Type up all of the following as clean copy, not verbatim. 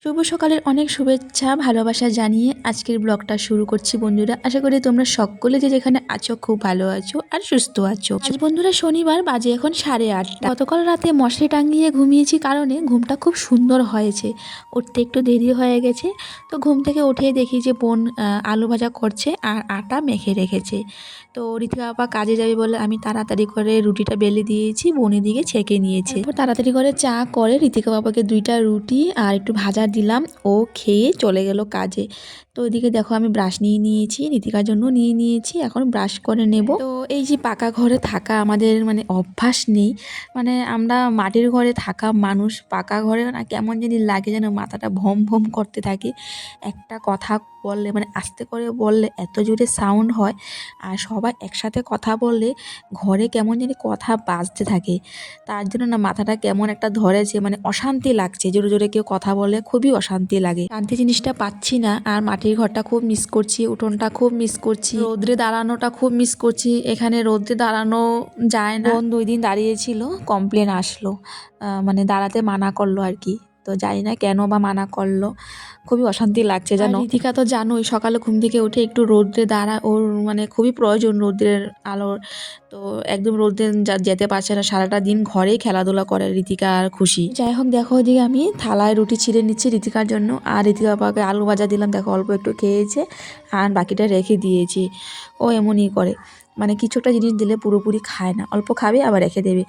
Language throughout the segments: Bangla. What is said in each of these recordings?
শুভ সকালের অনেক শুভেচ্ছা ভালোবাসা জানিয়ে আজকের ব্লগটা শুরু করছি বন্ধুরা। আশা করি তোমরা সকলে যে যেখানে আছো খুব ভালো আছো আর সুস্থ আছো। আজ বন্ধুরা শনিবার, বাজে এখন 8:30। গতকাল রাতে মশারি টাঙিয়ে ঘুমিয়েছি কারণে ঘুমটা খুব সুন্দর হয়েছে। উঠতে একটু দেরি হয়ে গেছে, তো ঘুম থেকে উঠে দেখি যে বোন আলু ভাজা করছে আর আটা মেখে রেখেছে। তো ঋতিকা আপা কাজে যাবে বলে আমি তাড়াতাড়ি করে রুটিটা বেলে দিয়েছি, বোন এদিকে ছেঁকে নিয়েছে। তাড়াতাড়ি করে চা করে ঋতিকা বাবাকে 2টা রুটি আর একটু ভাজা দিলাম, ও খেয়ে চলে গেল কাজে। তো ওইদিকে দেখো আমি ব্রাশ নিয়ে নিয়েছি, ঋতিকার জন্য নিয়ে নিয়েছি, এখন ব্রাশ করে নেব। তো এই যে পাকা ঘরে থাকা আমাদের মানে অভ্যাস নেই, মানে আমরা মাটির ঘরে থাকা মানুষ, পাকা ঘরে না কেমন জানি লাগে, যেন মাথাটা ভম ভম করতে থাকে। একটা কথা বললে মানে আস্তে করে বললে এত জোরে সাউন্ড হয়, আর সবাই একসাথে কথা বললে ঘরে কেমন জানি কথা বাজতে থাকে। তার জন্য না মাথাটা কেমন একটা ধরেছে, মানে অশান্তি লাগছে, জোরে জোরে কেউ কথা বলে খুবই অশান্তি লাগে। শান্তি জিনিসটা পাচ্ছি না, আর মাটির ঘরটা খুব মিস করছি, উঠোনটা খুব মিস করছি, রোদ্রে দাঁড়ানোটা খুব মিস করছি। এখানে রোদ্রে দাঁড়ানো যায় না, বোন 2 দিন দাঁড়িয়েছিল, কমপ্লেন আসলো, মানে দাঁড়াতে মানা করলো আর কি। তো জানি না কেন বা মানা করলো, খুবই অশান্তি লাগছে জানো। ঋতিকা তো জানোই সকালে ঘুম থেকে উঠে একটু রোদ্রে দাঁড়া, ওর মানে খুবই প্রয়োজন রোদ্রের আলোর। তো একদম রোদ্রে যেতে পারছে না, সারাটা দিন ঘরেই খেলাধুলা করে ঋতিকা আর খুশি। যাই হোক দেখো ওইদিকে আমি থালায় রুটি ছিঁড়ে নিচ্ছি ঋতিকার জন্য, আর ঋতিকা বাবাকে আলু ভাজা দিলাম, দেখো অল্প একটু খেয়েছে আর বাকিটা রেখে দিয়েছি। ও এমনই করে, মানে কিছু একটা জিনিস দিলে পুরোপুরি খায় না, অল্প খাবে আবার রেখে দেবে।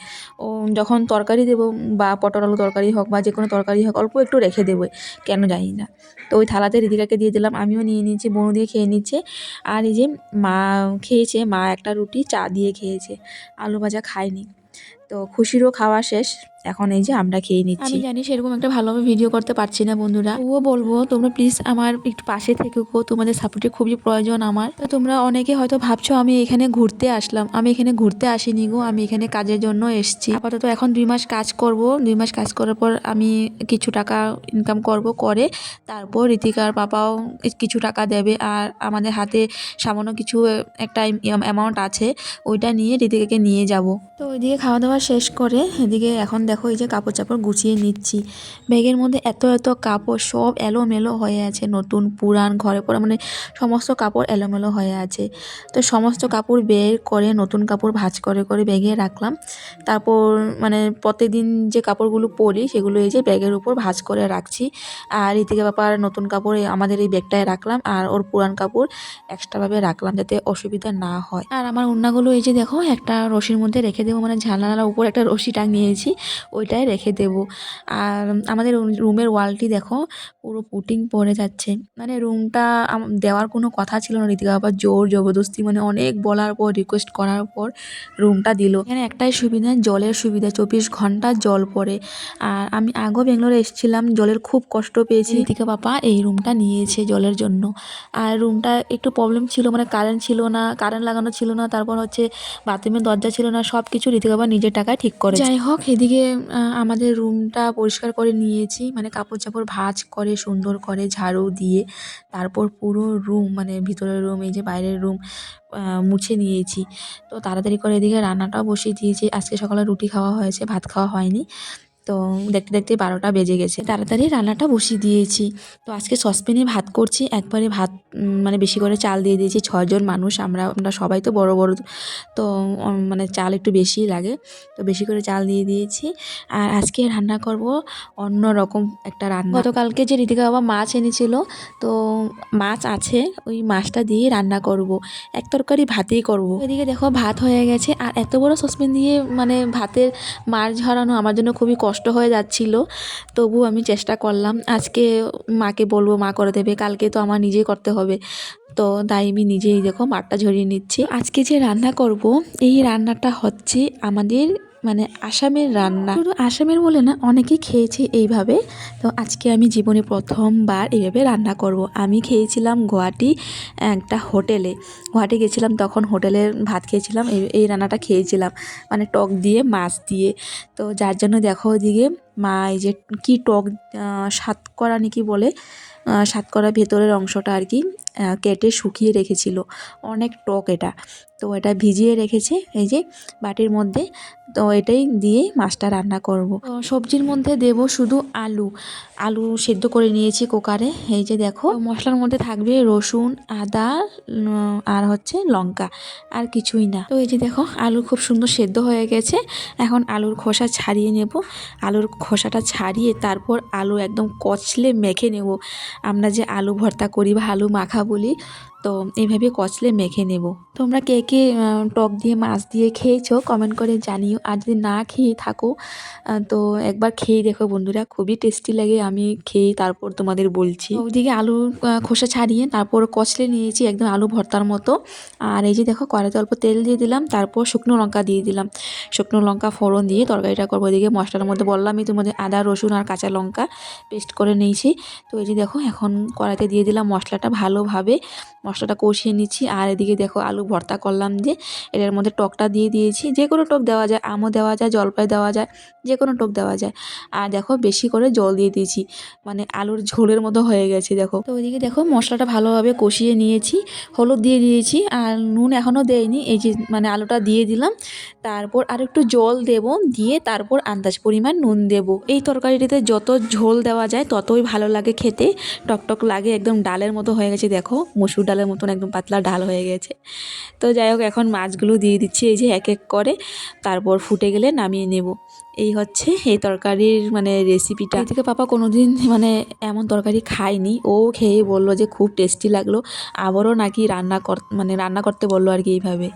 ও যখন তরকারি দেবো, বা পটল আলু তরকারি হোক বা যে কোনো তরকারি হোক, অল্প একটু রেখে দেবো, কেন জানি না। তো ওই থালাতে ঋতিকাকে দিয়ে দিলাম, আমিও নিয়ে নিয়েছি, বোনও দিয়ে খেয়ে নিচ্ছে। আর এই যে মা খেয়েছে, মা একটা রুটি চা দিয়ে খেয়েছে, আলু ভাজা খায়নি। তো খুশিরও খাওয়া শেষ, এখন এই যে আমরা খেয়ে নিচ্ছি। আমি জানি সেরকম একটা ভালোভাবে ভিডিও করতে পারছি না বন্ধুরা, ও বলবো তোমরা প্লিজ আমার একটু পাশে থেকে গো, তোমাদের সাপোর্টের খুবই প্রয়োজন আমার। তো তোমরা অনেকে হয়তো ভাবছো আমি এখানে ঘুরতে আসলাম, আমি এখানে ঘুরতে আসিনি গো, আমি এখানে কাজের জন্য এসেছি। আপাতত এখন 2 মাস কাজ করব, 2 মাস কাজ করার পর আমি কিছু টাকা ইনকাম করব, করে তারপর ঋতিকার পাপাও কিছু টাকা দেবে, আর আমাদের হাতে সামান্য কিছু একটা অ্যামাউন্ট আছে, ওইটা নিয়ে ঋতিকাকে নিয়ে যাব। তো ওইদিকে খাওয়া দাওয়া শেষ করে এদিকে এখন দেখো এই যে কাপড় চাপড় গুছিয়ে নিচ্ছি। ব্যাগের মধ্যে এত এত কাপড় সব এলোমেলো হয়ে আছে, নতুন পুরান ঘরে পরা মানে সমস্ত কাপড় এলোমেলো হয়ে আছে। তো সমস্ত কাপড় বের করে নতুন কাপড় ভাঁজ করে করে ব্যাগে রাখলাম। তারপর মানে প্রত্যেকদিন যে কাপড়গুলো পরি সেগুলো এই যে ব্যাগের উপর ভাঁজ করে রাখছি। আর ঋতিকা বাপার নতুন কাপড় আমাদের এই ব্যাগটায় রাখলাম, আর ওর পুরান কাপড় এক্সট্রাভাবে রাখলাম যাতে অসুবিধা না হয়। আর আমার ওড়নাগুলো এই যে দেখো একটা রশির মধ্যে রেখে দেবো, মানে জানালার উপর একটা রশি টাঙিয়েছি, ওইটাই রেখে দেবো। আর আমাদের রুমের ওয়ালটি দেখো পুরো পুটিং পড়ে যাচ্ছে, মানে রুমটা দেওয়ার কোনো কথা ছিল না, ঋতিকা বাবা জোর জবরদস্তি মানে অনেক বলার পর রিকোয়েস্ট করার পর রুমটা দিল। এখানে একটাই সুবিধা, জলের সুবিধা, 24 ঘন্টা জল পড়ে। আর আমি আগেও ব্যাঙ্গালোরে এসেছিলাম, জলের খুব কষ্ট পেয়েছি, ঋতিকা বাবা এই রুমটা নিয়েছে জলের জন্য। আর রুমটা একটু প্রবলেম ছিল, মানে কারেন্ট ছিল না, কারেন্ট লাগানো ছিল না, তারপর হচ্ছে বাথরুমের দরজা ছিল না, সব কিছু ঋতিকা বাবা নিজের টাকায় ঠিক করে। যাই হোক এদিকে আমাদের রুমটা পরিষ্কার করে নিয়েছি, মানে কাপড় চাপড় ভাঁজ করে সুন্দর করে ঝাড়ু দিয়ে তারপর পুরো রুম মানে ভিতরের রুম এই যে বাইরের রুম মুছে নিয়েছি। তো তাড়াতাড়ি করে এদিকে রান্নাটাও বসিয়ে দিয়েছি, আজকে সকালে রুটি খাওয়া হয়েছে, ভাত খাওয়া হয়নি। তো দেখতে দেখতে 12টা বেজে গেছে, তাড়াতাড়ি রান্নাটা বসিয়ে দিয়েছি। তো আজকে সসপ্যানে ভাত করছি, একবারে ভাত মানে বেশি করে চাল দিয়ে দিয়েছি, 6 জন মানুষ আমরা সবাই তো বড় বড়, তো মানে চাল একটু বেশিই লাগে, তো বেশি করে চাল দিয়ে দিয়েছি। আর আজকে রান্না করব অন্য রকম একটা রান্না। গতকালকে যে ঋতিকা বাবা মাছ এনেছিল, তো মাছ আছে, ওই মাছটা দিয়ে রান্না করব, এক তরকারি ভাতেই করব। এদিকে দেখো ভাত হয়ে গেছে, আর এত বড় সসপ্যান দিয়ে মানে ভাতের মাছ ঝরানো আমার জন্য খুবই কষ্ট হয়ে যাচ্ছিল, তবু আমি চেষ্টা করলাম। আজকে মাকে বলবো, মা করে দেবে, কালকে তো আমার নিজেই করতে হবে, তো তাই আমি নিজেই দেখো মাঠটা ঝরিয়ে নিচ্ছি। আজকে যে রান্না করব এই রান্নাটা হচ্ছে আমাদের মানে আসামের রান্না, শুধু আসামের বলে না, অনেকেই খেয়েছে এইভাবে। তো আজকে আমি জীবনে প্রথমবার এইভাবে রান্না করব। আমি খেয়েছিলাম গুয়াহাটি একটা হোটেলে, গুয়াহাটি গেছিলাম তখন হোটেলের ভাত খেয়েছিলাম, এই রান্নাটা খেয়েছিলাম, মানে টক দিয়ে মাছ দিয়ে। তো যার জন্য দেখো ওইদিকে মা এই যে কি টক সাতকরা নাকি বলে, সাতকরা ভেতরের অংশটা আর কি, কেটে শুকিয়ে রেখেছিল, অনেক টক এটা। তো এটা ভিজিয়ে রেখেছে এই যে বাটির মধ্যে। তো এটাই দিয়েই মাছটা রান্না করব। তো সবজির মধ্যে দেব শুধু আলু। আলু সেদ্ধ করে নিয়েছি কুকারে। এই যে দেখো, মশলার মধ্যে থাকবে রসুন, আদা আর হচ্ছে লঙ্কা, আর কিছুই না। তো এই যে দেখো, আলু খুব সুন্দর সেদ্ধ হয়ে গেছে। এখন আলুর খোসা ছাড়িয়ে নেব। আলুর খোসাটা ছাড়িয়ে তারপর আলু একদম কচলে মেখে নেব। আমরা যে আলু ভর্তা করি বা আলু মাখা বলি, তো এইভাবে কচলে মেখে নেব। তোমরা কে কে টক দিয়ে মাছ দিয়ে খেয়েছো কমেন্ট করে জানিও। আর যদি না খেয়ে থাকো তো একবার খেয়ে দেখো বন্ধুরা, খুবই টেস্টি লাগে। আমি খেয়ে তারপর তোমাদের বলছি। ওইদিকে আলু খোসা ছাড়িয়ে তারপর কচলে নিয়েছি একদম আলু ভর্তার মতো। আর এই যে দেখো, কড়াইতে অল্প তেল দিয়ে দিলাম, তারপর শুকনো লঙ্কা দিয়ে দিলাম। শুকনো লঙ্কা ফোড়ন দিয়ে তরকারিটা করবো। এদিকে মশলার মধ্যে বললামই তোমাদের, আদা রসুন আর কাঁচা লঙ্কা পেস্ট করে নিয়েছি। তো এই যে দেখো, এখন কড়াইতে দিয়ে দিলাম মশলাটা, ভালোভাবে মশলাটা কষিয়ে নিচ্ছি। আর এদিকে দেখো, আলু ভর্তা করলাম যে এটার মধ্যে টকটা দিয়ে দিয়েছি। যে কোনো টক দেওয়া যায়, আমও দেওয়া যায়, জলপাই দেওয়া যায়, যে কোনো টক দেওয়া যায়। আর দেখো, বেশি করে জল দিয়ে দিয়েছি, মানে আলুর ঝোলের মতো হয়ে গেছে দেখো। তো ওইদিকে দেখো, মশলাটা ভালোভাবে কষিয়ে নিয়েছি, হলুদ দিয়ে দিয়েছি, আর নুন এখনও দেয়নি। এই যে মানে আলুটা দিয়ে দিলাম, তারপর আর একটু জল দেব, দিয়ে তারপর আন্দাজ পরিমাণ নুন দেব। এই তরকারিটিতে যত ঝোল দেওয়া যায় ততই ভালো লাগে খেতে, টকটক লাগে, একদম ডালের মতো হয়ে গেছে দেখো, মসুর ডালের মতন একদম পাতলা ডাল হয়ে গেছে। তো যাই হোক, এখন মাছগুলো দিয়ে দিচ্ছি এই যে এক এক করে, তারপর ফুটে গেলে নামিয়ে নেব। এই হচ্ছে এই তরকারির মানে রেসিপিটা। এদিকে পাপা কোনোদিন মানে এমন তরকারি খায়নি, ও খেয়ে বললো যে খুব টেস্টি লাগলো। আবারও নাকি রান্না করতে বললো আর কি এইভাবে।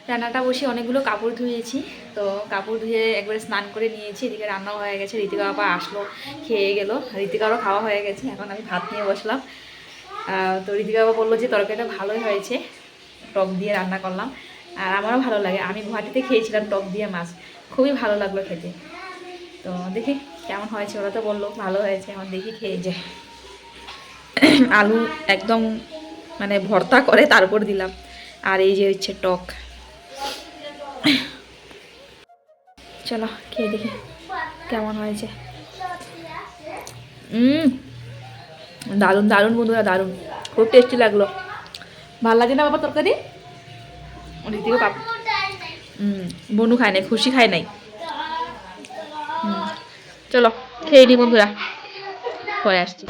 রান্নাটা বসে অনেকগুলো কাপড় ধুয়েছি। তো কাপড় ধুয়ে একবারে স্নান করে নিয়েছি। এদিকে রান্নাও হয়ে গেছে, ঋতিকা বাবা আসলো, খেয়ে গেল। ঋতিকারও খাওয়া হয়ে গেছে। এখন আমি ভাত নিয়ে বসলাম। তো ঋতিকা বাবা বললো যে তরকারিটা ভালোই হয়েছে, টক দিয়ে রান্না করলাম। আর আমারও ভালো লাগে, আমি গুয়াহাটিতে খেয়েছিলাম টক দিয়ে মাছ, খুবই ভালো লাগলো খেতে। তো দেখি কেমন হয়েছে, ওরা তো বললো ভালো হয়েছে। এখন দেখি খেয়ে যায়। আলু একদম মানে ভর্তা করে তারপর দিলাম। আর এই যে হচ্ছে টক। চলো খেয়ে দেখি কেমন হয়েছে। দারুণ দারুণ বন্ধুরা, দারুণ, খুব টেস্টি লাগলো। ভালো লাগে না বাবা তরকারি? ঋতিকা পাপ বনু খায় নাই, খুশি খায় নাই। চলো খেয়ে নি বন্ধুরা, পরে আসছি।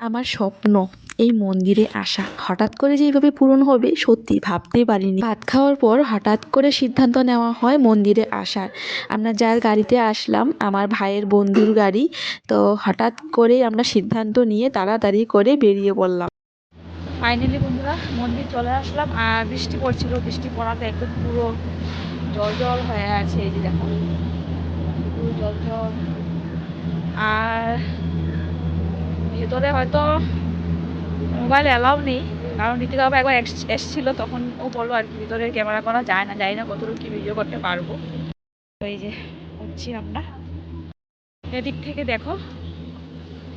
আমার স্বপ্ন এই মন্দিরে আসা, হঠাৎ করে যে এইভাবে পূরণ হবে সত্যি ভাবতেই পারিনি। ভাত খাওয়ার পর হঠাৎ করে সিদ্ধান্ত নেওয়া হয় মন্দিরে আসার। আমরা যার গাড়িতে আসলাম, আমার ভাইয়ের বন্ধুর গাড়ি। তো হঠাৎ করে আমরা সিদ্ধান্ত নিয়ে তাড়াতাড়ি করে বেরিয়ে পড়লাম। ফাইনালি বন্ধুরা মন্দির চলে আসলাম। আর বৃষ্টি পড়ছিল, বৃষ্টি পড়াতে একদম পুরো জল জল হয়ে আছে। এই যে দেখো, পুরো জল জল। আর ভেতরে হয়তো মোবাইল অ্যালাউ নেই, কারণ ঋতিকা বাবা একবার এসেছিল, তখন ও বললো আর কি ভিতরে ক্যামেরা করা যায় না, জানি না কতটুকু কি ভিডিও করতে পারবো। তো এই যে উঠছি আমরা। এদিক থেকে দেখো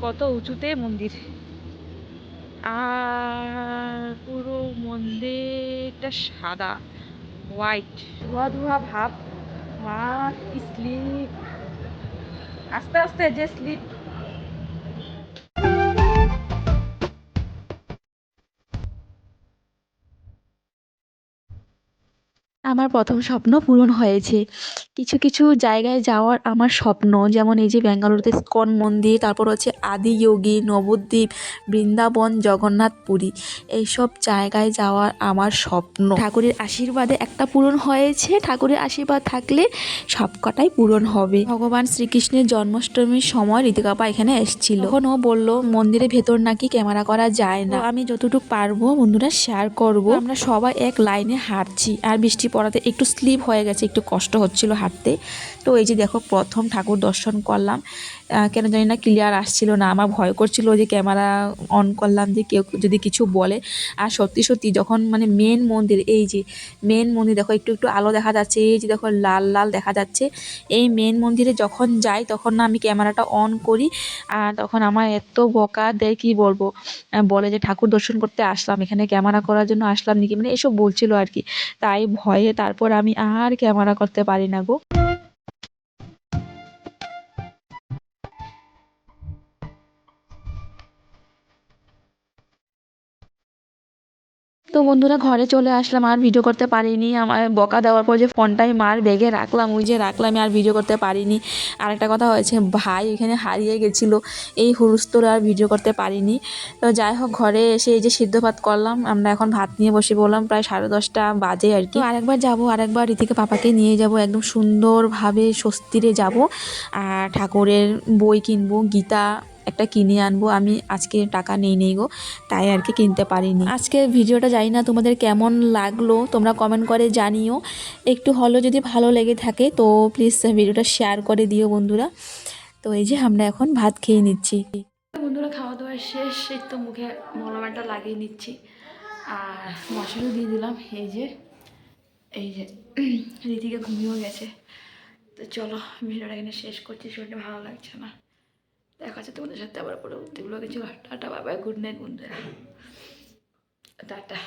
কত উঁচুতে মন্দির, আর পুরো মন্দিরটা সাদা, হোয়াইট, ধোয়া ধোয়া ভাব। আর স্লিপ, আস্তে আস্তে যে স্লিপ। আমার প্রথম স্বপ্ন পূরণ হয়েছে। কিছু কিছু জায়গায় যাওয়ার আমার স্বপ্ন, যেমন এই যে ব্যাঙ্গালোরতে ইস্কন মন্দির, তারপর হচ্ছে আদিযোগী, নবদ্বীপ, বৃন্দাবন, জগন্নাথ পুরী, এইসব জায়গায় যাওয়ার আমার স্বপ্ন। ঠাকুরের আশীর্বাদে একটা পূরণ হয়েছে, ঠাকুরের আশীর্বাদ থাকলে সব কটাই পূরণ হবে। ভগবান শ্রীকৃষ্ণের জন্মাষ্টমীর সময় ঋতিকা আপা এখানে এসেছিল, তখন ও বললো মন্দিরের ভেতর নাকি ক্যামেরা করা যায় না। আমি যতটুকু পারবো বন্ধুরা শেয়ার করব। আমরা সবাই এক লাইনে হাঁটছি, আর বৃষ্টি পড়া করাতে একটু স্লিপ হয়ে গেছে, একটু কষ্ট হচ্ছিল হাঁটতে। তো এই যে দেখো প্রথম ঠাকুর দর্শন করলাম, কেন জানি না ক্লিয়ার আসছিল না, আমার ভয় করছিল যে ক্যামেরা অন করলাম যে কেউ যদি কিছু বলে। আর সত্যি সত্যি যখন মানে মেন মন্দির, এই যে মেন মন্দির দেখো একটু একটু আলো দেখা যাচ্ছে, এই যে দেখো লাল লাল দেখা যাচ্ছে, এই মেন মন্দিরে যখন যাই তখন না আমি ক্যামেরাটা অন করি, আর তখন আমার এত বকা দেয় কি বলবো, বলে যে ঠাকুর দর্শন করতে আসলাম, এখানে ক্যামেরা করার জন্য আসলাম নাকি, মানে এসব বলছিল আর কি। তাই ভয়ে তারপর আমি আর ক্যামেরা করতে পারি না গো। তো বন্ধুরা ঘরে চলে আসলাম, আর ভিডিও করতে পারিনি, আমার বকা দেওয়ার পর যে ফোনটাই মার ব্যাগে রাখলাম, ওই যে রাখলাম, আর ভিডিও করতে পারিনি। আর একটা কথা হয়েছে, ভাই এখানে হারিয়ে গেছিলো, এই হুলস্থুল আর ভিডিও করতে পারিনি। তো যাই হোক ঘরে এসে এই যে সিদ্ধ ভাত করলাম, আমরা এখন ভাত নিয়ে বসে বললাম, প্রায় 10:30 বাজে আর কি। আরেকবার যাবো, আরেকবার রীতিকে পাপাকে নিয়ে যাব, একদম সুন্দরভাবে স্বস্তিরে যাব, আর ঠাকুরের বই কিনবো, গীতা একটা কিনে আনবো। আমি আজকে টাকা নেই গো, তাই আর কি কিনতে পারিনি। আজকের ভিডিওটা জানি না তোমাদের কেমন লাগলো, তোমরা কমেন্ট করে জানিও। একটু হলেও যদি ভালো লেগে থাকে তো প্লিজ ভিডিওটা শেয়ার করে দিও বন্ধুরা। তো এই যে আমরা এখন ভাত খেয়ে নিচ্ছি। বন্ধুরা খাওয়া দাওয়া শেষ, এই তো মুখে মলমাটা লাগিয়ে নিচ্ছি, আর মশলা দিয়ে দিলাম। এই যে রীতিকে ঘুমিয়েও গেছে। তো চলো ভিডিওটা এখানে শেষ করছি, শরীরটা ভালো লাগছে না। দেখা যাচ্ছে তোমাদের সাথে আবার পরবর্তী ব্লগে। ছিল tata, bye bye, good night বন্ধুরা, টাটা।